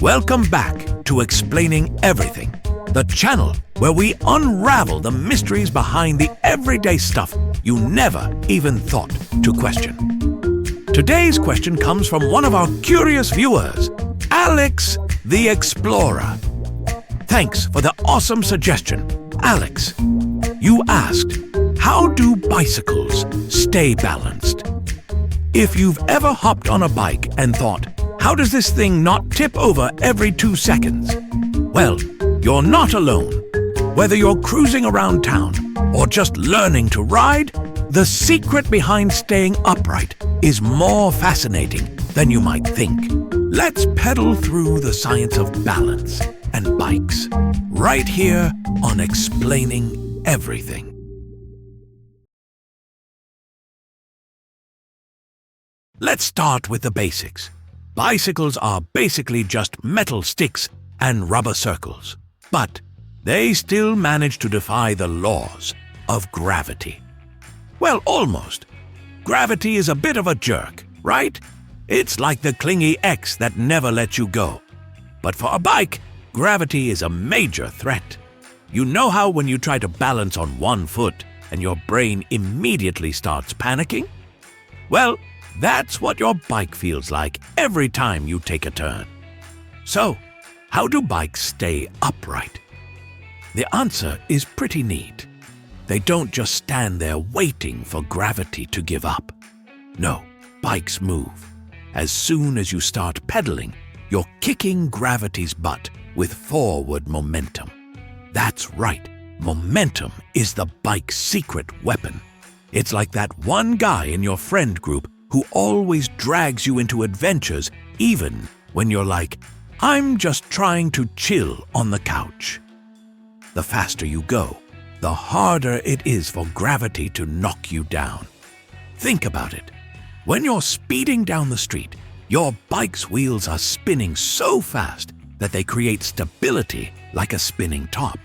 Welcome back to Explaining Everything, the channel where we unravel the mysteries behind the everyday stuff you never even thought to question. Today's question comes from one of our curious viewers, Alex the Explorer. Thanks for the awesome suggestion, Alex. You asked, how do bicycles stay balanced? If you've ever hopped on a bike and thought, how does this thing not tip over every 2 seconds? Well, you're not alone. Whether you're cruising around town or just learning to ride, the secret behind staying upright is more fascinating than you might think. Let's pedal through the science of balance and bikes right here on Explaining Everything. Let's start with the basics. Bicycles are basically just metal sticks and rubber circles, but they still manage to defy the laws of gravity. Well, almost. Gravity is a bit of a jerk, right? It's like the clingy ex that never lets you go. But for a bike, gravity is a major threat. You know how when you try to balance on one foot and your brain immediately starts panicking? Well, that's what your bike feels like every time you take a turn. So, how do bikes stay upright? The answer is pretty neat. They don't just stand there waiting for gravity to give up. No, bikes move. As soon as you start pedaling, you're kicking gravity's butt with forward momentum. That's right, momentum is the bike's secret weapon. It's like that one guy in your friend group who always drags you into adventures even when you're like, I'm just trying to chill on the couch. The faster you go, the harder it is for gravity to knock you down. Think about it. When you're speeding down the street, your bike's wheels are spinning so fast that they create stability like a spinning top.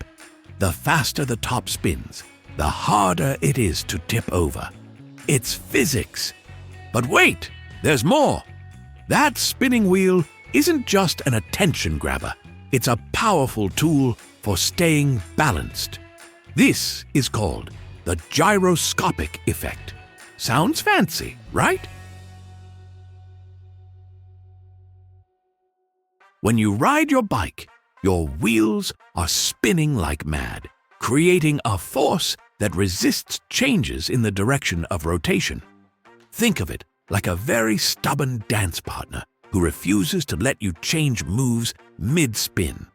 The faster the top spins, the harder it is to tip over. It's physics. But wait, there's more. That spinning wheel isn't just an attention grabber. It's a powerful tool for staying balanced. This is called the gyroscopic effect. Sounds fancy, right? When you ride your bike, your wheels are spinning like mad, creating a force that resists changes in the direction of rotation. Think of it like a very stubborn dance partner who refuses to let you change moves mid-spin.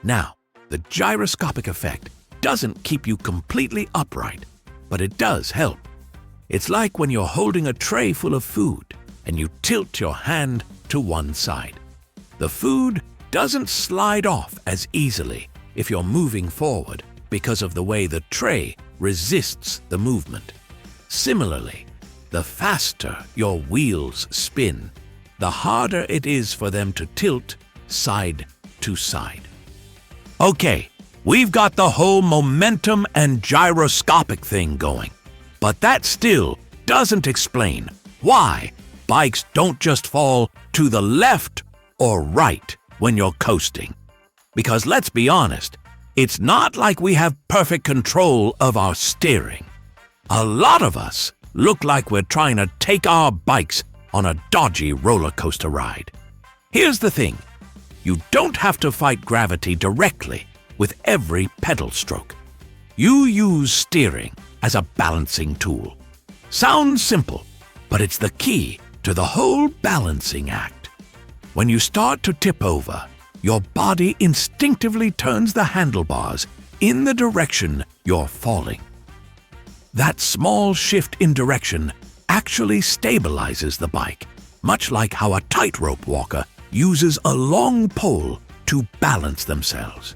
Now, the gyroscopic effect doesn't keep you completely upright, but it does help. It's like when you're holding a tray full of food and you tilt your hand to one side. The food doesn't slide off as easily if you're moving forward because of the way the tray resists the movement. Similarly, the faster your wheels spin, the harder it is for them to tilt side to side. Okay, we've got the whole momentum and gyroscopic thing going, but that still doesn't explain why bikes don't just fall to the left or right when you're coasting. Because let's be honest, it's not like we have perfect control of our steering. A lot of us look like we're trying to take our bikes on a dodgy roller coaster ride. Here's the thing. You don't have to fight gravity directly with every pedal stroke. You use steering as a balancing tool. Sounds simple, but it's the key to the whole balancing act. When you start to tip over, your body instinctively turns the handlebars in the direction you're falling. That small shift in direction actually stabilizes the bike, much like how a tightrope walker uses a long pole to balance themselves.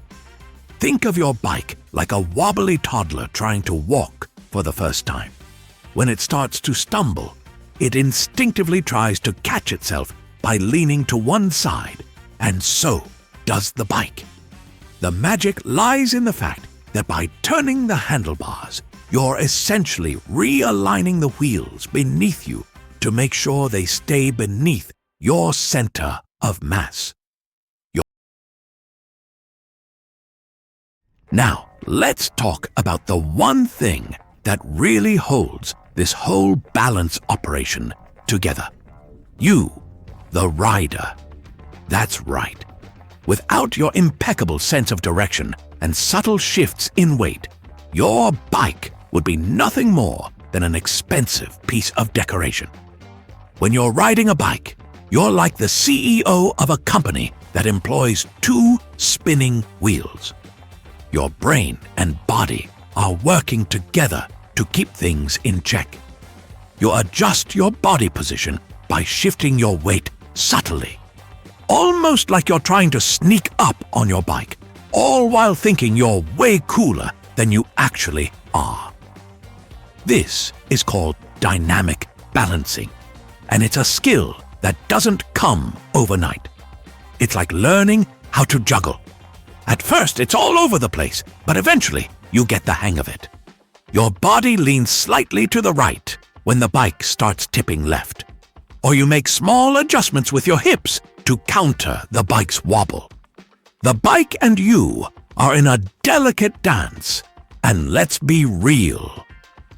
Think of your bike like a wobbly toddler trying to walk for the first time. When it starts to stumble, it instinctively tries to catch itself by leaning to one side, and so does the bike. The magic lies in the fact that by turning the handlebars, you're essentially realigning the wheels beneath you to make sure they stay beneath your center of mass. Now, let's talk about the one thing that really holds this whole balance operation together. You, the rider. That's right. Without your impeccable sense of direction and subtle shifts in weight, your bike would be nothing more than an expensive piece of decoration. When you're riding a bike, you're like the CEO of a company that employs 2 spinning wheels. Your brain and body are working together to keep things in check. You adjust your body position by shifting your weight subtly, almost like you're trying to sneak up on your bike, all while thinking you're way cooler than you actually are. This is called dynamic balancing, and it's a skill that doesn't come overnight. It's like learning how to juggle. At first, it's all over the place, but eventually, you get the hang of it. Your body leans slightly to the right when the bike starts tipping left, or you make small adjustments with your hips to counter the bike's wobble. The bike and you are in a delicate dance, and let's be real.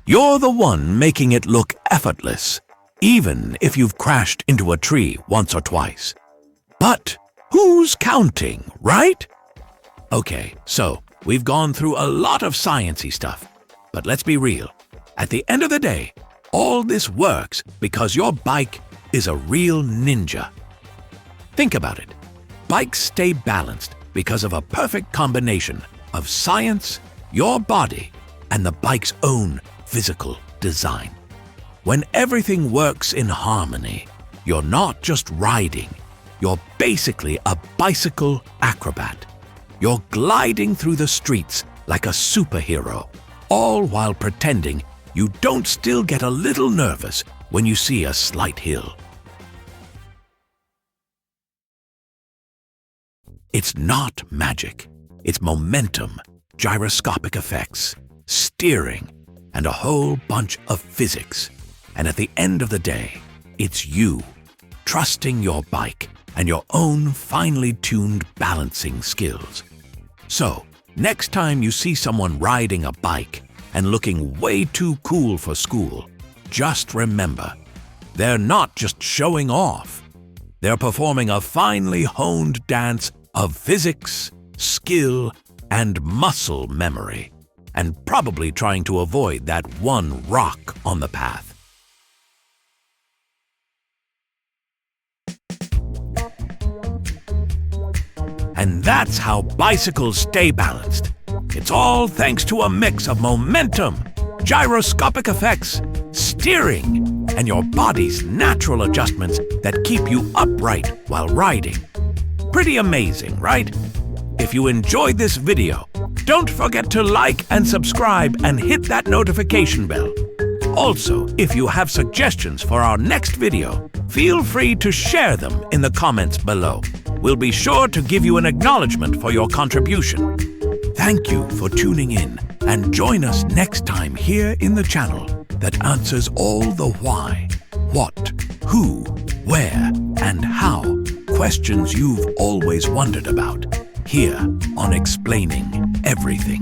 You're the one making it look effortless, even if you've crashed into a tree once or twice. But who's counting, right? Okay, so we've gone through a lot of sciencey stuff, but let's be real. At the end of the day, all this works because your bike is a real ninja. Think about it. Bikes stay balanced because of a perfect combination of science, your body, and the bike's own physical design. When everything works in harmony, you're not just riding, you're basically a bicycle acrobat. You're gliding through the streets like a superhero, all while pretending you don't still get a little nervous when you see a slight hill. It's not magic. It's momentum, gyroscopic effects, steering, and a whole bunch of physics. And at the end of the day, it's you, trusting your bike and your own finely tuned balancing skills. So, next time you see someone riding a bike and looking way too cool for school, just remember, they're not just showing off. They're performing a finely honed dance of physics, skill, and muscle memory, and probably trying to avoid that one rock on the path. And that's how bicycles stay balanced. It's all thanks to a mix of momentum, gyroscopic effects, steering, and your body's natural adjustments that keep you upright while riding. Pretty amazing, right? If you enjoyed this video, don't forget to like and subscribe and hit that notification bell. Also, if you have suggestions for our next video, feel free to share them in the comments below. We'll be sure to give you an acknowledgement for your contribution. Thank you for tuning in, and join us next time here in the channel that answers all the why, what, who, where, and how questions you've always wondered about, here on Explaining Everything.